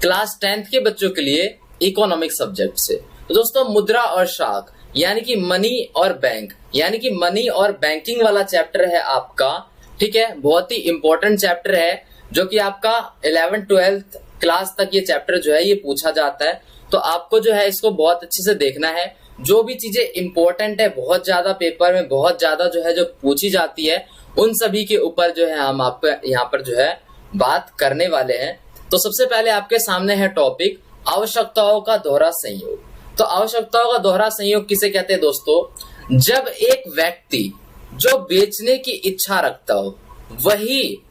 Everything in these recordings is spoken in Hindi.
क्लास 10th के बच्चों के लिए इकोनॉमिक सब्जेक्ट से। तो दोस्तों मुद्रा और शाख यानी कि मनी और बैंक यानी कि मनी और बैंकिंग वाला चैप्टर है आपका, ठीक है। बहुत ही इंपॉर्टेंट चैप्टर है जो कि आपका 11th-12th क्लास तक ये चैप्टर जो है ये पूछा जाता है। तो आपको जो है इसको बहुत अच्छे से देखना है। जो भी चीजें इंपॉर्टेंट है, बहुत ज्यादा पेपर में बहुत ज्यादा जो है जो पूछी जाती है, उन सभी के ऊपर जो है हम आपको यहाँ पर जो है बात करने वाले हैं। तो सबसे पहले आपके सामने है टॉपिक आवश्यकताओं का दोहरा संयोग। तो आवश्यकताओं का दोहरा संयोग किसे कहते हैं दोस्तों? जब एक व्यक्ति जो बेचने की इच्छा रखता हो वही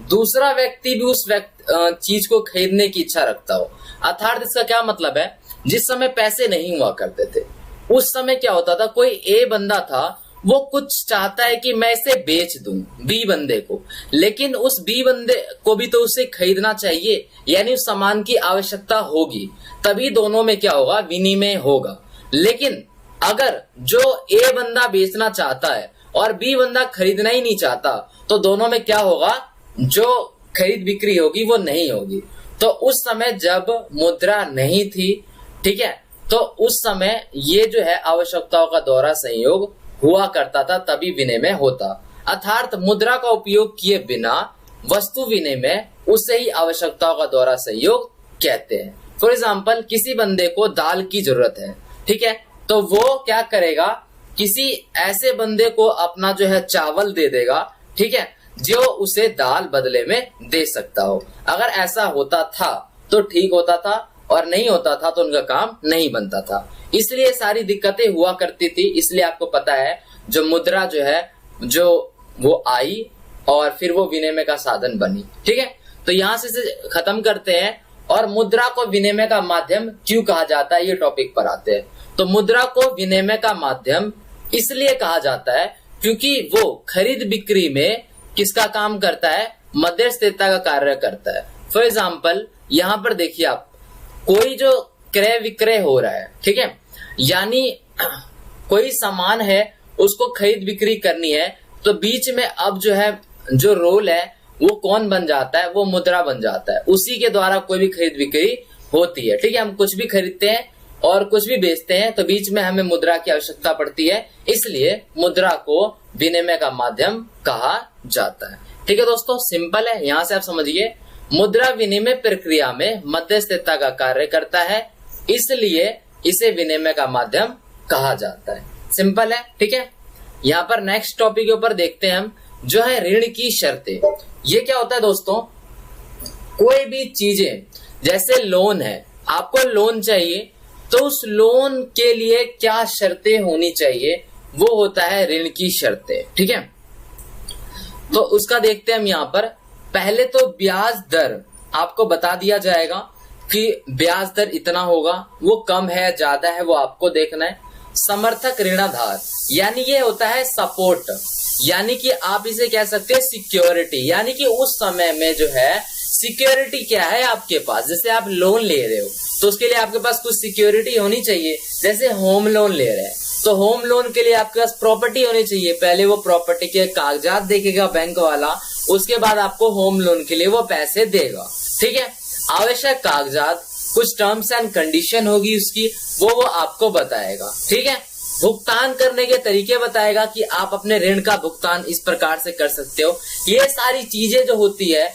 दूसरा व्यक्ति भी उस चीज को खरीदने की इच्छा रखता हो। अर्थात इसका क्या मतलब है, जिस समय पैसे नहीं हुआ करते थे उस समय क्या होता था, कोई ए बंदा था वो कुछ चाहता है कि मैं इसे बेच दूं बी बंदे को, लेकिन उस बी बंदे को भी तो उसे खरीदना चाहिए, यानी उस सामान की आवश्यकता होगी, तभी दोनों में क्या होगा, विनिमय होगा। लेकिन अगर जो ए बंदा बेचना चाहता है और बी बंदा खरीदना ही नहीं चाहता तो दोनों में क्या होगा, जो खरीद बिक्री होगी वो नहीं होगी। तो उस समय जब मुद्रा नहीं थी, ठीक है, तो उस समय ये जो है आवश्यकताओं का दोहरा संयोग हुआ करता था, तभी विनिमय होता। अर्थात मुद्रा का उपयोग किए बिना वस्तु विनिमय उसे ही आवश्यकताओं का दोहरा संयोग कहते हैं। फॉर एग्जाम्पल किसी बंदे को दाल की जरूरत है, ठीक है, तो वो क्या करेगा, किसी ऐसे बंदे को अपना जो है चावल दे देगा, ठीक है, जो उसे दाल बदले में दे सकता हो। अगर ऐसा होता था तो ठीक होता था और नहीं होता था तो उनका काम नहीं बनता था। इसलिए सारी दिक्कतें हुआ करती थी। इसलिए आपको पता है जो मुद्रा जो है जो वो आई और फिर वो विनिमय का साधन बनी, ठीक है। तो यहां से इसे खत्म करते हैं और मुद्रा को विनिमय का माध्यम क्यों कहा जाता है ये टॉपिक पर आते हैं। तो मुद्रा को विनिमय का माध्यम इसलिए कहा जाता है क्योंकि वो खरीद बिक्री में किसका काम करता है, मध्यस्थता का कार्य करता है। फॉर एग्जाम्पल यहाँ पर देखिए आप, कोई जो क्रय विक्रय हो रहा है, ठीक है, यानी कोई सामान है उसको खरीद बिक्री करनी है, तो बीच में अब जो है जो रोल है वो कौन बन जाता है, वो मुद्रा बन जाता है। उसी के द्वारा कोई भी खरीद बिक्री होती है, ठीक है। हम कुछ भी खरीदते हैं और कुछ भी बेचते हैं तो बीच में हमें मुद्रा की आवश्यकता पड़ती है, इसलिए मुद्रा को विनिमय का माध्यम कहा जाता है। ठीक है दोस्तों, सिंपल है, यहां से आप समझिए मुद्रा विनिमय प्रक्रिया में मध्यस्थता का कार्य करता है, इसलिए इसे विनिमय का माध्यम कहा जाता है। सिंपल है, ठीक है। यहाँ पर नेक्स्ट टॉपिक के ऊपर देखते हैं हम, जो है ऋण की शर्तें। ये क्या होता है दोस्तों, कोई भी चीजें जैसे लोन है, आपको लोन चाहिए तो उस लोन के लिए क्या शर्तें होनी चाहिए, वो होता है ऋण की शर्तें, ठीक है। तो उसका देखते हैं हम यहाँ पर। पहले तो ब्याज दर आपको बता दिया जाएगा कि ब्याज दर इतना होगा, वो कम है ज्यादा है वो आपको देखना है। समर्थक ऋणाधार यानी ये होता है सपोर्ट, यानी कि आप इसे कह सकते हैं सिक्योरिटी, यानी कि उस समय में जो है सिक्योरिटी क्या है आपके पास, जैसे आप लोन ले रहे हो तो उसके लिए आपके पास कुछ सिक्योरिटी होनी चाहिए। जैसे होम लोन ले रहे हैं तो होम लोन के लिए आपके पास प्रॉपर्टी होनी चाहिए। पहले वो प्रॉपर्टी के कागजात देखेगा बैंक वाला, उसके बाद आपको होम लोन के लिए वो पैसे देगा, ठीक है। आवश्यक कागजात, कुछ टर्म्स एंड कंडीशन होगी उसकी, वो आपको बताएगा, ठीक है। भुगतान करने के तरीके बताएगा कि आप अपने ऋण का भुगतान इस प्रकार से कर सकते हो। ये सारी चीजें जो होती है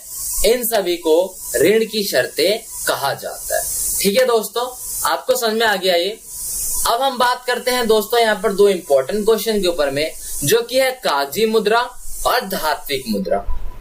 इन सभी को ऋण की शर्तें कहा जाता है, ठीक है दोस्तों। आपको समझ में आ गया ये। अब हम बात करते हैं दोस्तों यहाँ पर दो इंपॉर्टेंट क्वेश्चन के ऊपर में, जो कि है कागजी मुद्रा और धात्विक मुद्रा।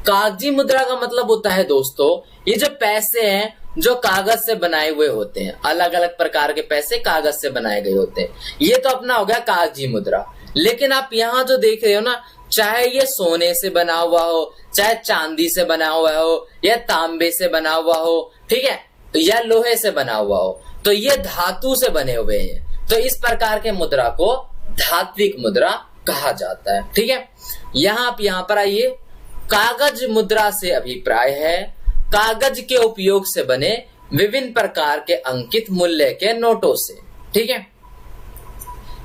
कागजी मुद्रा का मतलब होता है दोस्तों, ये जो पैसे हैं जो कागज से बनाए हुए होते हैं, अलग अलग प्रकार के पैसे कागज से बनाए गए होते हैं, ये तो अपना हो गया कागजी मुद्रा। लेकिन आप यहाँ जो देख रहे हो ना, चाहे ये सोने से बना हुआ हो, चाहे चांदी से बना हुआ हो, या तांबे से बना हुआ हो, ठीक है, या लोहे से बना हुआ हो, तो ये धातु से बने हुए हैं, तो इस प्रकार के मुद्रा को धात्विक मुद्रा कहा जाता है, ठीक है। यहाँ पर आइए, कागज मुद्रा से अभिप्राय है कागज के उपयोग से बने विभिन्न प्रकार के अंकित मूल्य के नोटों से, ठीक है।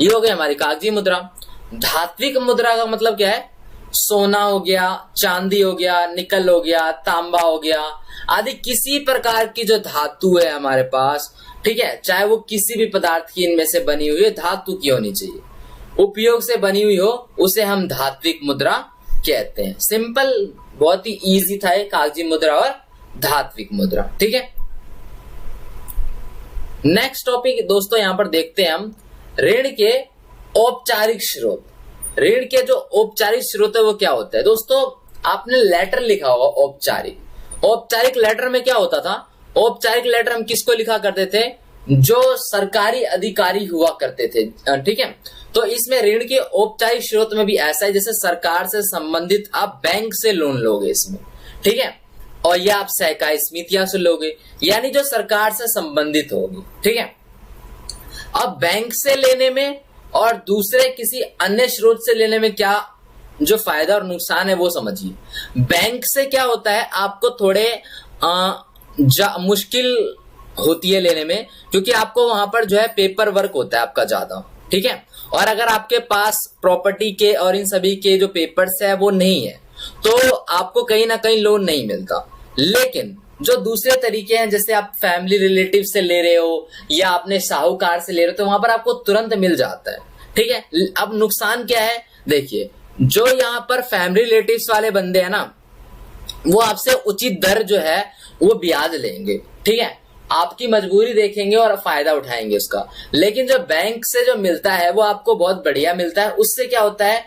ये हो गई हमारी कागजी मुद्रा। धात्विक मुद्रा का मतलब क्या है, सोना हो गया, चांदी हो गया, निकल हो गया, तांबा हो गया आदि किसी प्रकार की जो धातु है हमारे पास, ठीक है, चाहे वो किसी भी पदार्थ की इनमें से बनी हुई है, धातु की होनी चाहिए, उपयोग से बनी हुई हो, उसे हम धात्विक मुद्रा कहते हैं। सिंपल, बहुत ही इजी था ये कागजी मुद्रा और धात्विक मुद्रा। ठीक है, नेक्स्ट टॉपिक दोस्तों यहां पर देखते हैं हम ऋण के औपचारिक स्रोत। ऋण के जो औपचारिक स्रोत है वो क्या होता है दोस्तों? आपने लेटर लिखा होगा औपचारिक। औपचारिक लेटर में क्या होता था? औपचारिक लेटर हम किसको लिखा करते थे? जो सरकारी अधिकारी हुआ करते थे। ठीक है, तो इसमें ऋण के औपचारिक स्रोत में भी ऐसा है, जैसे सरकार से संबंधित आप बैंक से लोन लोगे इसमें, ठीक है, और या आप सहकारी समितियां से लोगे, यानी जो सरकार से संबंधित होगी। ठीक है, अब बैंक से लेने में और दूसरे किसी अन्य स्रोत से लेने में क्या जो फायदा और नुकसान है वो समझिए। बैंक से क्या होता है, आपको थोड़े मुश्किल होती है लेने में, क्योंकि आपको वहां पर जो है पेपर वर्क होता है आपका ज्यादा। ठीक है, और अगर आपके पास प्रॉपर्टी के और इन सभी के जो पेपर्स है वो नहीं है तो आपको कहीं ना कहीं लोन नहीं मिलता। लेकिन जो दूसरे तरीके हैं, जैसे आप फैमिली रिलेटिव से ले रहे हो या अपने साहूकार से ले रहे हो, तो वहां पर आपको तुरंत मिल जाता है। ठीक है, अब नुकसान क्या है? देखिए, जो यहाँ पर फैमिली रिलेटिव्स वाले बंदे हैं ना, वो आपसे उचित दर जो है वो ब्याज लेंगे। ठीक है, आपकी मजबूरी देखेंगे और फायदा उठाएंगे उसका। लेकिन जो बैंक से जो मिलता है वो आपको बहुत बढ़िया मिलता है। उससे क्या होता है,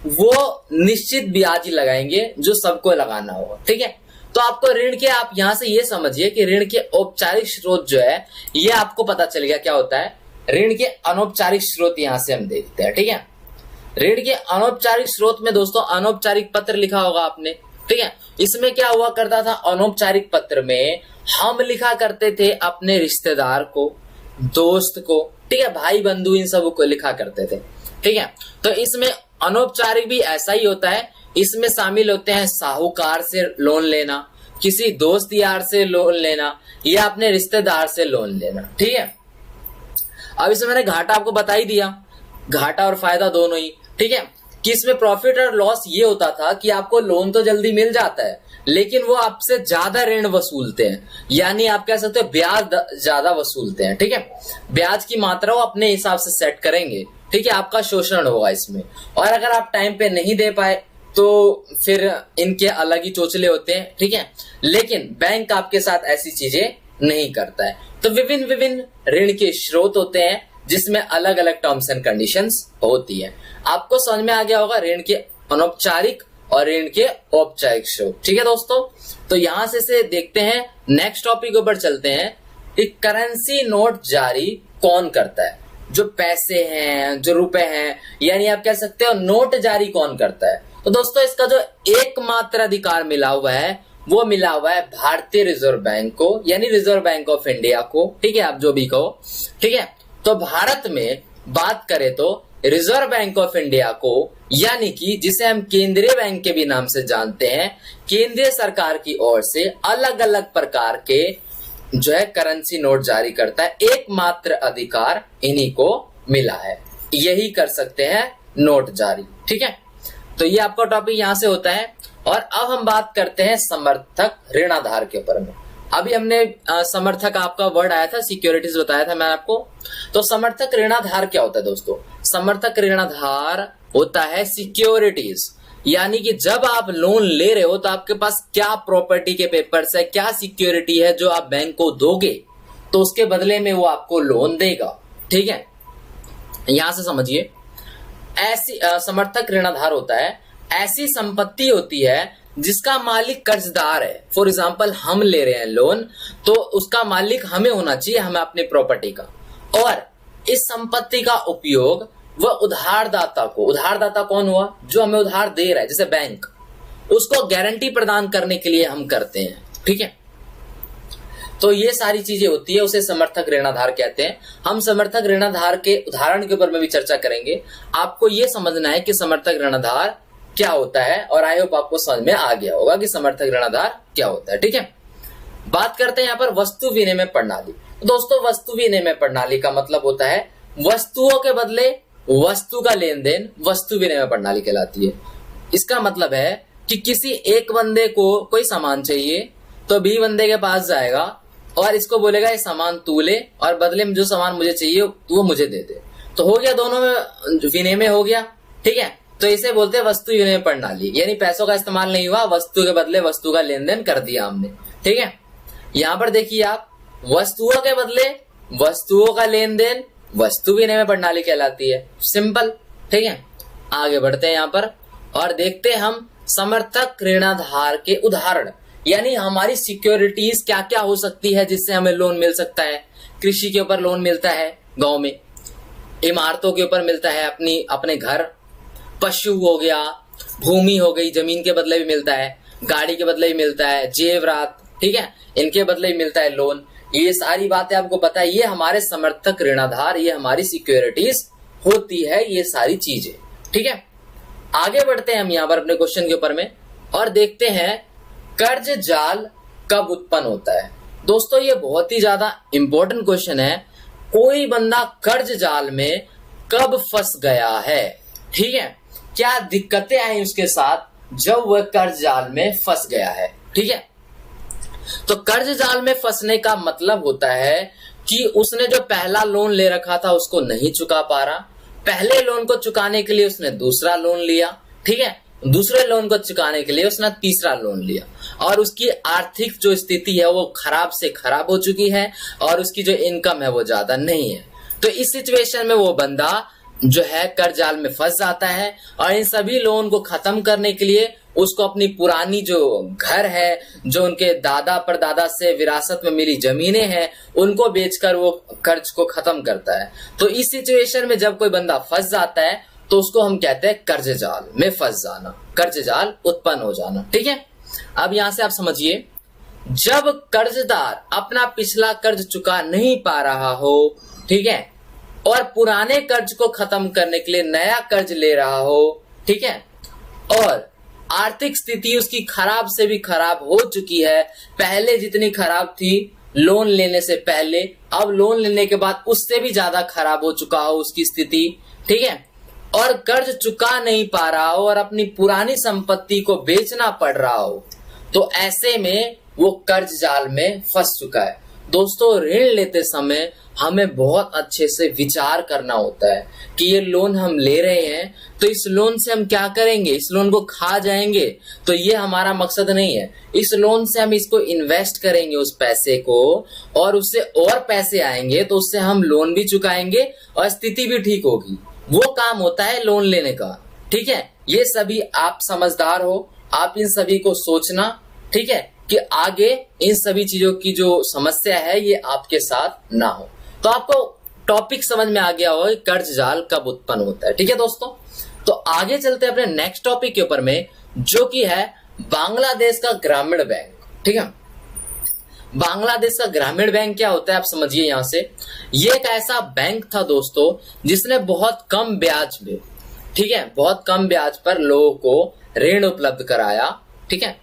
वो निश्चित ब्याज ही लगाएंगे जो सबको लगाना होगा। ठीक है, तो आपको ऋण के, आप यहां से ये समझिए कि ऋण के औपचारिक स्रोत जो है ये आपको पता चल गया क्या होता है। ऋण के अनौपचारिक स्रोत यहां से हम देखते हैं। ठीक है, ऋण के अनौपचारिक स्रोत में दोस्तों अनौपचारिक पत्र लिखा होगा आपने। ठीक है, इसमें क्या हुआ करता था, अनौपचारिक पत्र में हम लिखा करते थे अपने रिश्तेदार को, दोस्त को, ठीक है, भाई बंधु, इन सब को लिखा करते थे। ठीक है, तो इसमें अनौपचारिक भी ऐसा ही होता है। इसमें शामिल होते हैं साहूकार से लोन लेना, किसी दोस्त यार से लोन लेना या अपने रिश्तेदार से लोन लेना। ठीक है, अब इसमें मैंने घाटा आपको बता ही दिया, घाटा और फायदा दोनों ही। ठीक है, कि इसमें प्रॉफिट और लॉस ये होता था कि आपको लोन तो जल्दी मिल जाता है, लेकिन वो आपसे ज्यादा ऋण वसूलते हैं, यानी आप कह सकते हो ब्याज ज्यादा वसूलते हैं। ठीक है, ब्याज की मात्रा वो अपने हिसाब से सेट करेंगे। ठीक है, आपका शोषण होगा इसमें, और अगर आप टाइम पे नहीं दे पाए तो फिर इनके अलग ही चोचले होते हैं। ठीक है, लेकिन बैंक आपके साथ ऐसी चीजें नहीं करता है। तो विभिन्न विभिन्न ऋण के स्रोत होते हैं जिसमें अलग अलग टर्म्स एंड कंडीशंस होती है। आपको समझ में आ गया होगा ऋण के अनौपचारिक और ऋण के औपचारिक स्रोत। ठीक है दोस्तों, तो यहां से देखते हैं, नेक्स्ट टॉपिक ऊपर चलते हैं कि करेंसी नोट जारी कौन करता है। जो पैसे हैं, जो रुपए हैं, यानी आप कह सकते हो नोट जारी कौन करता है। तो दोस्तों इसका जो एकमात्र अधिकार मिला हुआ है वो मिला हुआ है भारतीय रिजर्व बैंक को, यानी रिजर्व बैंक ऑफ इंडिया को। ठीक है, आप जो भी कहो। ठीक है, तो भारत में बात करें तो रिजर्व बैंक ऑफ इंडिया को, यानी कि जिसे हम केंद्रीय बैंक के भी नाम से जानते हैं, केंद्रीय सरकार की ओर से अलग अलग प्रकार के जो है करेंसी नोट जारी करता है। एकमात्र अधिकार इन्हीं को मिला है, यही कर सकते हैं नोट जारी। ठीक है, तो ये आपका टॉपिक यहां से होता है। और अब हम बात करते हैं समर्थक ऋणाधार के ऊपर में। अभी हमने समर्थक, आपका वर्ड आया था सिक्योरिटीज, बताया था मैं आपको। तो समर्थक ऋणाधार क्या होता है दोस्तों? समर्थक ऋणाधार होता है सिक्योरिटीज, यानी कि जब आप लोन ले रहे हो तो आपके पास क्या प्रॉपर्टी के पेपर्स है, क्या सिक्योरिटी है जो आप बैंक को दोगे, तो उसके बदले में वो आपको लोन देगा। ठीक है, यहां से समझिए, ऐसी समर्थक ऋणाधार होता है ऐसी संपत्ति होती है जिसका मालिक कर्जदार है। फॉर एग्जाम्पल, हम ले रहे हैं लोन, तो उसका मालिक हमें होना चाहिए, हमें अपनी प्रॉपर्टी का, और इस संपत्ति का उपयोग वह उधारदाता को, उधारदाता कौन हुआ? जो हमें उधार दे रहा है, जैसे बैंक, उसको गारंटी प्रदान करने के लिए हम करते हैं। ठीक है, तो ये सारी चीजें होती है, उसे समर्थक ऋणाधार कहते हैं। हम समर्थक ऋणाधार के उदाहरण के ऊपर में भी चर्चा करेंगे। आपको ये समझना है कि समर्थक ऋणाधार क्या होता है, और आई होप आपको समझ में आ गया होगा कि समर्थक ऋणाधार क्या होता है। ठीक है, बात करते हैं यहाँ पर वस्तु विनिमय प्रणाली। तो दोस्तों वस्तु विनिमय प्रणाली का मतलब होता है वस्तुओं के बदले वस्तु का लेन देन, वस्तु विनिमय प्रणाली कहलाती है। इसका मतलब है कि किसी एक बंदे को कोई सामान चाहिए तो बी बंदे के पास जाएगा और इसको बोलेगा ये सामान तू ले और बदले में जो सामान मुझे चाहिए वो मुझे दे दे। तो हो गया, दोनों में विनिमय हो गया। ठीक है, तो इसे बोलते हैं वस्तु विनिमय प्रणाली, यानी पैसों का इस्तेमाल नहीं हुआ, वस्तु के बदले वस्तु का लेन देन कर दिया हमने। ठीक है, यहां पर देखिए आप, वस्तुओं के बदले वस्तुओं का लेन देन वस्तु विनिमय प्रणाली कहलाती है। सिंपल। ठीक है, आगे बढ़ते हैं यहां पर और देखते हैं हम समर्थक ऋणाधार के उदाहरण, यानी हमारी सिक्योरिटीज क्या क्या हो सकती है जिससे हमें लोन मिल सकता है। कृषि के ऊपर लोन मिलता है गांव में, इमारतों के ऊपर मिलता है, अपने घर, पशु हो गया, भूमि हो गई, जमीन के बदले भी मिलता है, गाड़ी के बदले भी मिलता है, जेवरात, ठीक है, इनके बदले भी मिलता है लोन। ये सारी बातें आपको पता है, ये हमारे समर्थक ऋणाधार, ये हमारी सिक्योरिटीज होती है, ये सारी चीजें। ठीक है, आगे बढ़ते हैं हम यहाँ पर अपने क्वेश्चन के ऊपर में और देखते हैं कर्ज जाल कब उत्पन्न होता है। दोस्तों ये बहुत ही ज्यादा इंपॉर्टेंट क्वेश्चन है, कोई बंदा कर्ज जाल में कब फंस गया है। ठीक है, क्या दिक्कतें आई उसके साथ जब वह कर्ज जाल में फंस गया है। ठीक है, तो कर्ज जाल में फंसने का मतलब होता है कि उसने जो पहला लोन ले रखा था उसको नहीं चुका पा रहा, पहले लोन को चुकाने के लिए उसने दूसरा लोन लिया, ठीक है, दूसरे लोन को चुकाने के लिए उसने तीसरा लोन लिया और उसकी आर्थिक जो स्थिति है वो खराब से खराब हो चुकी है और उसकी जो इनकम है वो ज्यादा नहीं है। तो इस सिचुएशन में वो बंदा जो है कर्ज जाल में फंस जाता है और इन सभी लोन को खत्म करने के लिए उसको अपनी पुरानी जो घर है, जो उनके दादा परदादा से विरासत में मिली जमीनें हैं, उनको बेचकर वो कर्ज को खत्म करता है। तो इस सिचुएशन में जब कोई बंदा फंस जाता है तो उसको हम कहते हैं कर्ज जाल में फंस जाना, कर्ज जाल उत्पन्न हो जाना। ठीक है, अब यहां से आप समझिए, जब कर्जदार अपना पिछला कर्ज चुका नहीं पा रहा हो, ठीक है, और पुराने कर्ज को खत्म करने के लिए नया कर्ज ले रहा हो, ठीक है, और आर्थिक स्थिति उसकी खराब से भी खराब हो चुकी है, पहले जितनी खराब थी लोन लेने से पहले, अब लोन लेने के बाद उससे भी ज्यादा खराब हो चुका हो उसकी स्थिति, ठीक है, और कर्ज चुका नहीं पा रहा हो और अपनी पुरानी संपत्ति को बेचना पड़ रहा हो, तो ऐसे में वो कर्ज जाल में फंस चुका है। दोस्तों ऋण लेते समय हमें बहुत अच्छे से विचार करना होता है कि ये लोन हम ले रहे हैं तो इस लोन से हम क्या करेंगे, इस लोन को खा जाएंगे, तो ये हमारा मकसद नहीं है। इस लोन से हम इसको इन्वेस्ट करेंगे उस पैसे को और उससे और पैसे आएंगे तो उससे हम लोन भी चुकाएंगे और स्थिति भी ठीक होगी। वो काम होता है लोन लेने का। ठीक है, ये सभी आप समझदार हो, आप इन सभी को सोचना, ठीक है, कि आगे इन सभी चीजों की जो समस्या है ये आपके साथ ना हो। तो आपको टॉपिक समझ में आ गया हो कर्ज जाल कब उत्पन्न होता है। ठीक है दोस्तों, तो आगे चलते हैं अपने नेक्स्ट टॉपिक के ऊपर में, जो कि है बांग्लादेश का ग्रामीण बैंक। ठीक है, बांग्लादेश का ग्रामीण बैंक क्या होता है आप समझिए। यहां से ये एक ऐसा बैंक था दोस्तों जिसने बहुत कम ब्याज में, ठीक है, बहुत कम ब्याज पर लोगों को ऋण उपलब्ध कराया। ठीक है,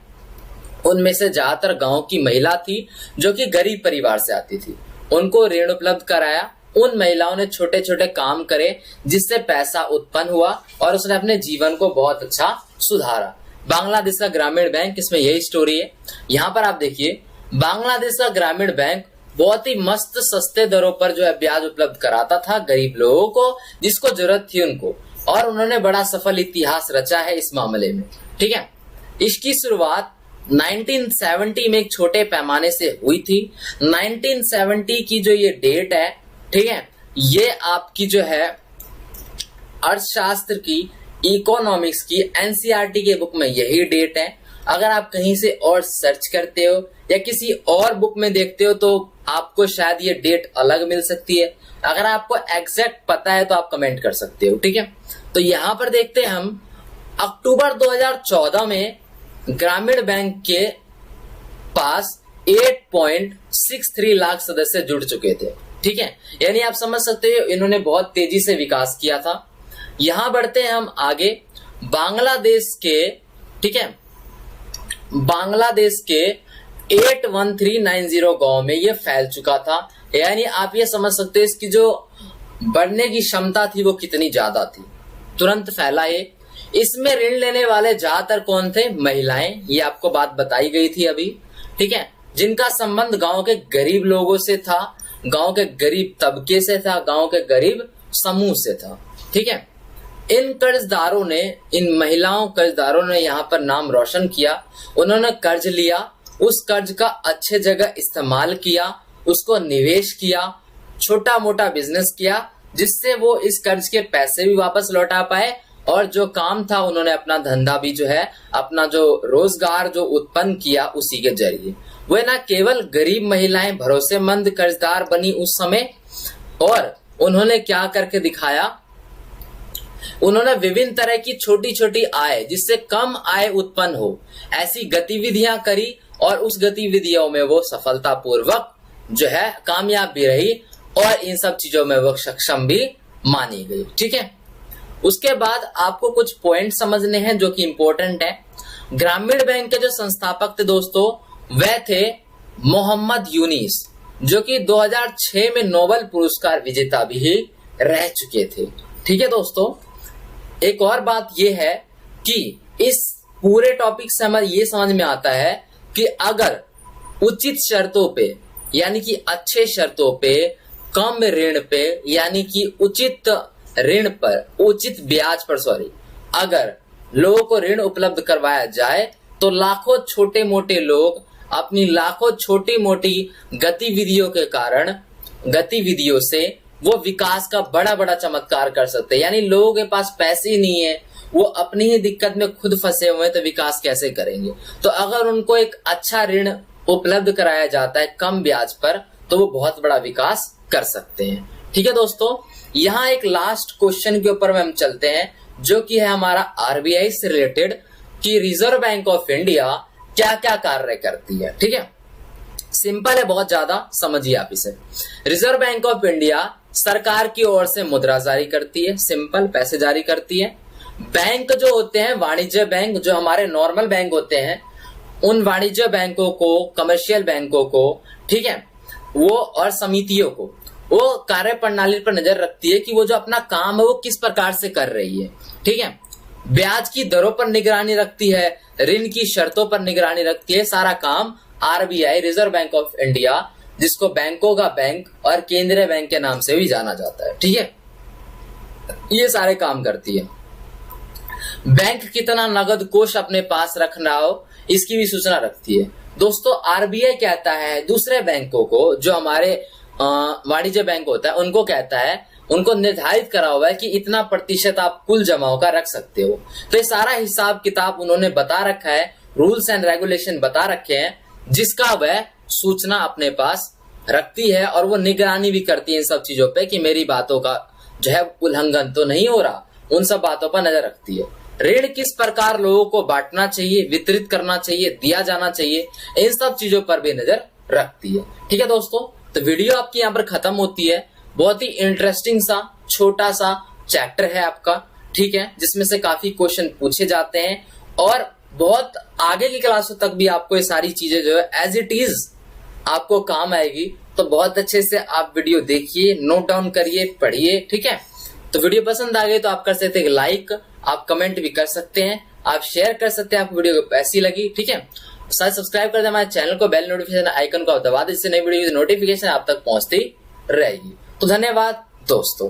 उनमें से ज्यादातर गांव की महिला थी जो कि गरीब परिवार से आती थी, उनको ऋण उपलब्ध कराया। उन महिलाओं ने छोटे छोटे काम करे जिससे पैसा उत्पन्न हुआ और उसने अपने जीवन को बहुत अच्छा सुधारा। बांग्लादेश का ग्रामीण बैंक, इसमें यही स्टोरी है। यहाँ पर आप देखिए, बांग्लादेश का ग्रामीण बैंक बहुत ही मस्त सस्ते दरों पर जो है ब्याज उपलब्ध कराता था गरीब लोगों को, जिसको जरूरत थी उनको, और उन्होंने बड़ा सफल इतिहास रचा है इस मामले में। ठीक है, इसकी शुरुआत 1970 में एक छोटे पैमाने से हुई थी। 1970 की जो ये डेट है, ठीक है, ये आपकी जो है अर्थशास्त्र की, इकोनॉमिक्स की एनसीईआरटी के बुक में यही डेट है। अगर आप कहीं से और सर्च करते हो या किसी और बुक में देखते हो तो आपको शायद ये डेट अलग मिल सकती है। अगर आपको एग्जैक्ट पता है तो आप कमेंट कर सकते हो। ठीक है, तो यहां पर देखते हैं हम, अक्टूबर 2014 में ग्रामीण बैंक के पास 8.63 लाख सदस्य जुड़ चुके थे। ठीक है, यानी आप समझ सकते हो इन्होंने बहुत तेजी से विकास किया था। यहां बढ़ते हैं हम आगे, बांग्लादेश के, ठीक है, बांग्लादेश के 81390 गांव में ये फैल चुका था। यानी आप ये समझ सकते हो इसकी जो बढ़ने की क्षमता थी वो कितनी ज्यादा थी, तुरंत फैला ये। इसमें ऋण लेने वाले ज्यादातर कौन थे? महिलाएं, ये आपको बात बताई गई थी अभी, ठीक है, जिनका संबंध गांव के गरीब लोगों से था, गांव के गरीब तबके से था, गांव के गरीब समूह से था, ठीक है। इन कर्जदारों ने, इन महिलाओं कर्जदारों ने यहाँ पर नाम रोशन किया। उन्होंने कर्ज लिया, उस कर्ज का अच्छे जगह इस्तेमाल किया, उसको निवेश किया, छोटा मोटा बिजनेस किया, जिससे वो इस कर्ज के पैसे भी वापस लौटा पाए और जो काम था उन्होंने अपना धंधा भी जो है, अपना जो रोजगार जो उत्पन्न किया उसी के जरिए। वह ना केवल गरीब महिलाएं भरोसेमंद कर्जदार बनी उस समय, और उन्होंने क्या करके दिखाया, उन्होंने विभिन्न तरह की छोटी छोटी आय, जिससे कम आय उत्पन्न हो, ऐसी गतिविधियां करी और उस गतिविधियों में वो सफलतापूर्वक जो है कामयाब भी रही और इन सब चीजों में वो सक्षम भी मानी गई, ठीक है। उसके बाद आपको कुछ पॉइंट समझने हैं जो कि इंपॉर्टेंट है। ग्रामीण बैंक के जो संस्थापक थे दोस्तों, वह थे मोहम्मद यूनिस, जो कि 2006 में नोबेल पुरस्कार विजेता भी रह चुके थे, ठीक है दोस्तों। एक और बात यह है कि इस पूरे टॉपिक से हमें यह समझ में आता है कि अगर उचित शर्तों पे, यानी कि अच्छे शर्तों पे, कम ऋण पे, यानी कि उचित ऋण पर, उचित ब्याज पर अगर लोगों को ऋण उपलब्ध करवाया जाए तो लाखों छोटे मोटे लोग अपनी लाखों छोटी मोटी गतिविधियों से वो विकास का बड़ा बड़ा चमत्कार कर सकते हैं। यानी लोगों के पास पैसे ही नहीं है, वो अपनी ही दिक्कत में खुद फंसे हुए हैं, तो विकास कैसे करेंगे? तो अगर उनको एक अच्छा ऋण उपलब्ध कराया जाता है कम ब्याज पर, तो वो बहुत बड़ा विकास कर सकते हैं, ठीक है दोस्तों। यहाँ एक लास्ट क्वेश्चन के ऊपर हम चलते हैं, जो कि है हमारा आरबीआई से रिलेटेड, कि रिजर्व बैंक ऑफ इंडिया क्या क्या कार्य करती है, ठीक है। सिंपल है, बहुत ज्यादा, समझिए आप इसे। रिजर्व बैंक ऑफ इंडिया सरकार की ओर से मुद्रा जारी करती है, सिंपल, पैसे जारी करती है। बैंक जो होते हैं, वाणिज्य बैंक, जो हमारे नॉर्मल बैंक होते हैं, उन वाणिज्य बैंकों को, कमर्शियल बैंकों को, ठीक है, वो और समितियों को, वो कार्य प्रणाली पर नजर रखती है कि वो जो अपना काम है वो किस प्रकार से कर रही है, ठीक है। ब्याज की दरों पर निगरानी रखती है, ऋण की शर्तों पर निगरानी रखती है। सारा काम RBI, reserve bank of India, जिसको बैंकों का बैंक और केंद्रीय बैंक के नाम से भी जाना जाता है, ठीक है, ये सारे काम करती है। बैंक कितना नगद कोष अपने पास रखना हो, इसकी भी सूचना रखती है। दोस्तों, आरबीआई कहता है दूसरे बैंकों को, जो हमारे वाणिज्य बैंक होता है, उनको कहता है, उनको निर्धारित करा हुआ है कि इतना प्रतिशत आप कुल जमाओं का रख सकते हो। तो ये सारा हिसाब किताब उन्होंने बता रखा है, रूल्स एंड रेगुलेशन बता रखे हैं, जिसका वह सूचना अपने पास रखती है और वो निगरानी भी करती है इन सब चीजों पे कि मेरी बातों का जो है उल्लंघन तो नहीं हो रहा, उन सब बातों पर नजर रखती है। ऋण किस प्रकार लोगों को बांटना चाहिए, वितरित करना चाहिए, दिया जाना चाहिए, इन सब चीजों पर भी नजर रखती है, ठीक है दोस्तों। तो वीडियो आपकी यहाँ पर खत्म होती है। बहुत ही इंटरेस्टिंग सा छोटा सा चैप्टर है आपका, ठीक है, जिसमें से काफी क्वेश्चन पूछे जाते हैं और बहुत आगे की क्लासों तक भी आपको ये सारी चीजें जो है एज इट इज आपको काम आएगी। तो बहुत अच्छे से आप वीडियो देखिए, नोट डाउन करिए, पढ़िए, ठीक है। तो वीडियो पसंद आ गई तो आप कर सकते हैं लाइक, आप कमेंट भी कर सकते हैं, आप शेयर कर सकते हैं, आपको वीडियो कैसी लगी, ठीक है। साथ सब्सक्राइब कर दें हमारे चैनल को, बेल नोटिफिकेशन आइकन को आप दबा दें, जिससे नई वीडियो की नोटिफिकेशन आप तक पहुंचती रहेगी। तो धन्यवाद दोस्तों।